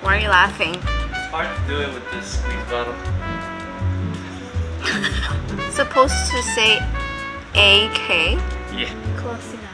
Why are you laughing? It's hard to do it with this squeeze bottle. Supposed to say AK? Yeah. Close enough.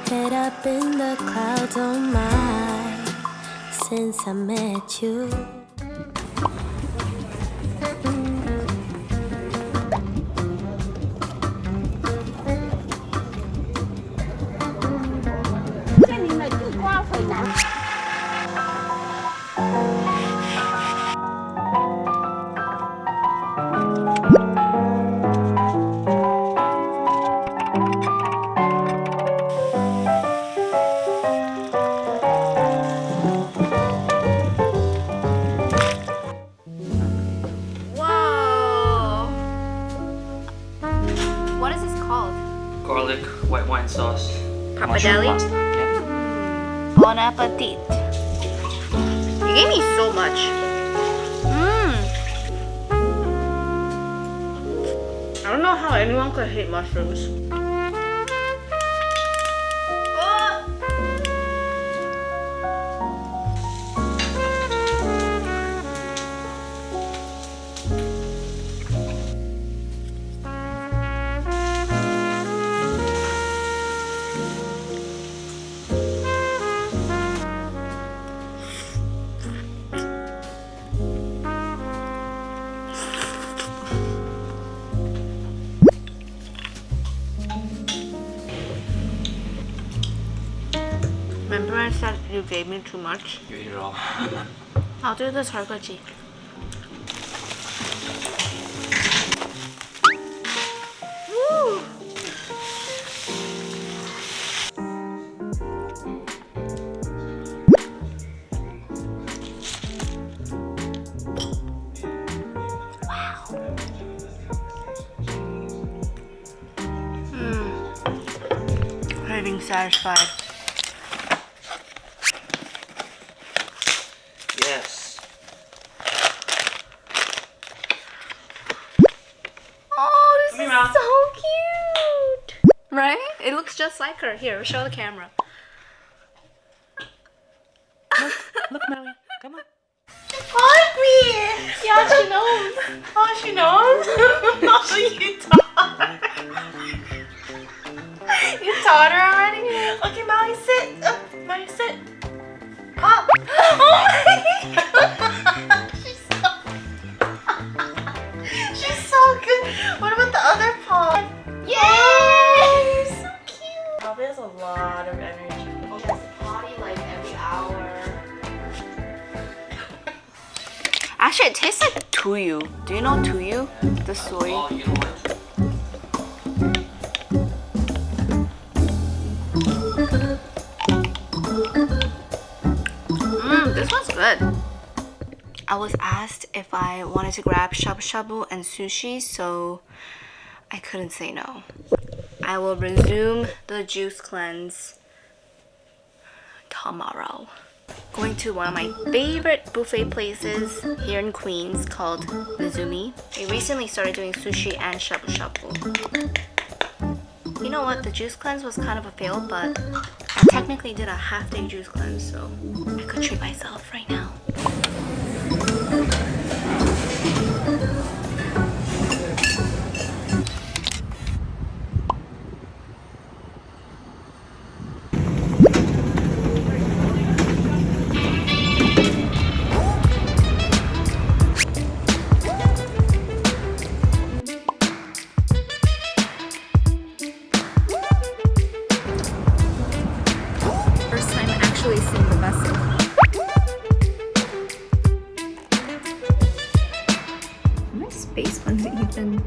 Head up in the clouds, oh my, since I met you. Whoa! What is this called? Garlic white wine sauce. Pappardelle? Mushroom pasta. Yeah. Bon appetit. You gave me so much. I don't know how anyone could hate mushrooms. Remember I said you gave me too much? You eat it all. I'll do the 설거지. Woo! Wow. Craving satisfied. Yes. Oh, this Come here, is Mom. so cute! Right? It looks just like her. Here, show the camera. Look, Maui. Come on. Hug me! Yeah, she knows. Oh, she knows. Oh, you taught. You taught her already? Okay, Maui, sit. Maui, sit. Pop. Oh my god. She's so good. What about the other paw? Yay! So cute. Bobby has a lot of energy. He has to potty like every hour. Actually, it tastes like tuyu. Do you know tuyu? The soy. Oh, you know what? This one's good. I was asked if I wanted to grab shabu shabu and sushi, so I couldn't say no. I will resume the juice cleanse tomorrow. Going to one of my favorite buffet places here in Queens called Mizumi. They recently started doing sushi and shabu shabu. You know what? The juice cleanse was kind of a fail, but I technically did a half-day juice cleanse, so I could treat myself right now. First time actually seeing the vessel. My space one's even.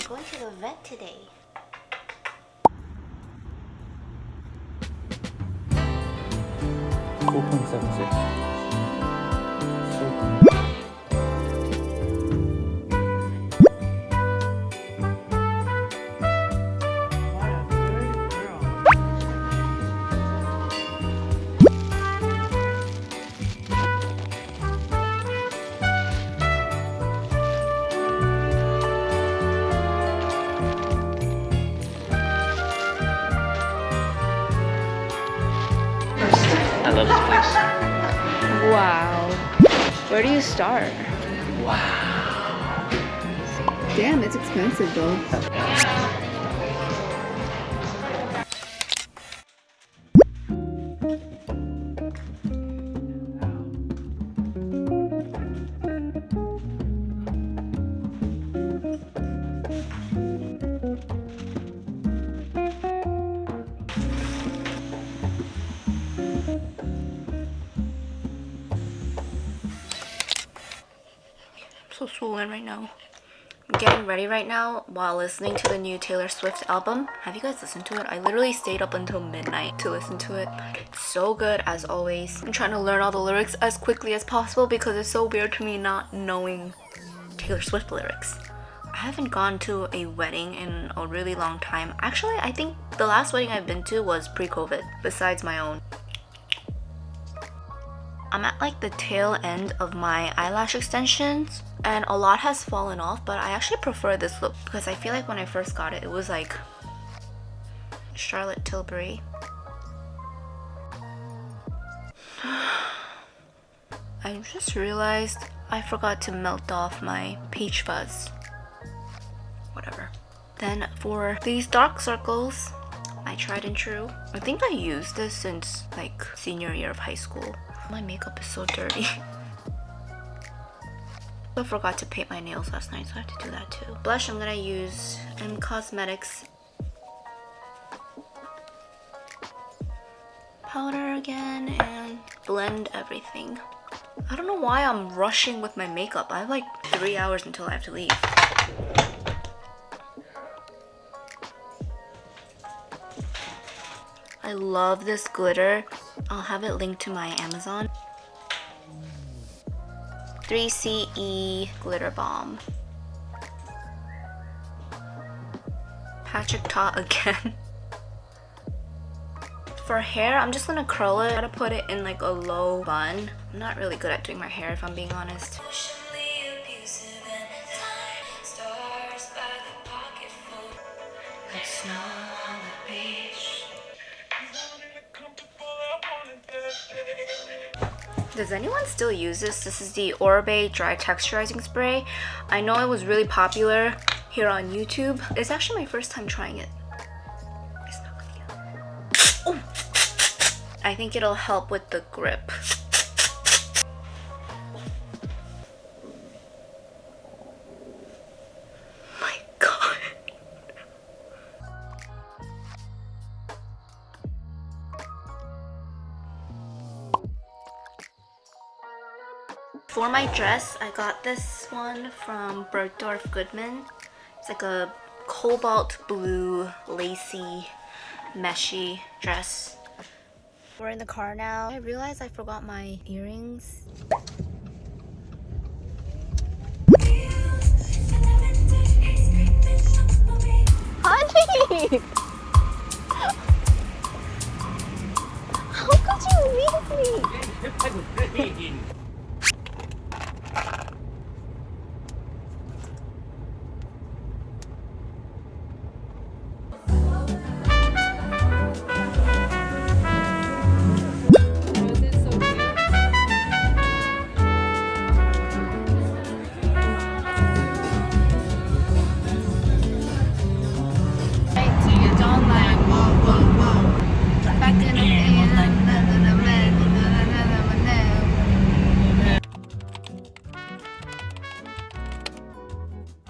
We're going to the vet today. I love this place. Wow. Where do you start? Wow. Damn, it's expensive though. So swollen right now. I'm getting ready right now while listening to the new Taylor Swift album. Have you guys listened to it? I literally stayed up until midnight to listen to it. It's so good as always. I'm trying to learn all the lyrics as quickly as possible because it's so weird to me not knowing Taylor Swift lyrics. I haven't gone to a wedding in a really long time. Actually, I think the last wedding I've been to was pre-COVID, besides my own. I'm at like the tail end of my eyelash extensions and a lot has fallen off, but I actually prefer this look because I feel like when I first got it, it was like Charlotte Tilbury. I just realized I forgot to melt off my peach fuzz. Whatever. Then for these dark circles, my tried and true. I think I used this since like senior year of high school. My makeup is so dirty. I forgot to paint my nails last night, so I have to do that too. Blush, I'm gonna use M Cosmetics powder again and blend everything. I don't know why I'm rushing with my makeup. I have like 3 hours until I have to leave. I love this glitter. I'll have it linked to my Amazon. 3CE glitter bomb. Patrick Ta again. For hair, I'm just gonna curl it. I gotta put it in like a low bun. I'm not really good at doing my hair if I'm being honest. Like snow on the beach. Does anyone still use this? This is the Orbe Dry Texturizing Spray. I know it was really popular here on YouTube. It's actually my first time trying it. It's not gonna get... I think it'll help with the grip. My God. For my dress, I got this one from Bergdorf Goodman. It's like a cobalt blue lacy meshy dress. We're in the car now. I realized I forgot my earrings. Honey! How could you leave me? Back in the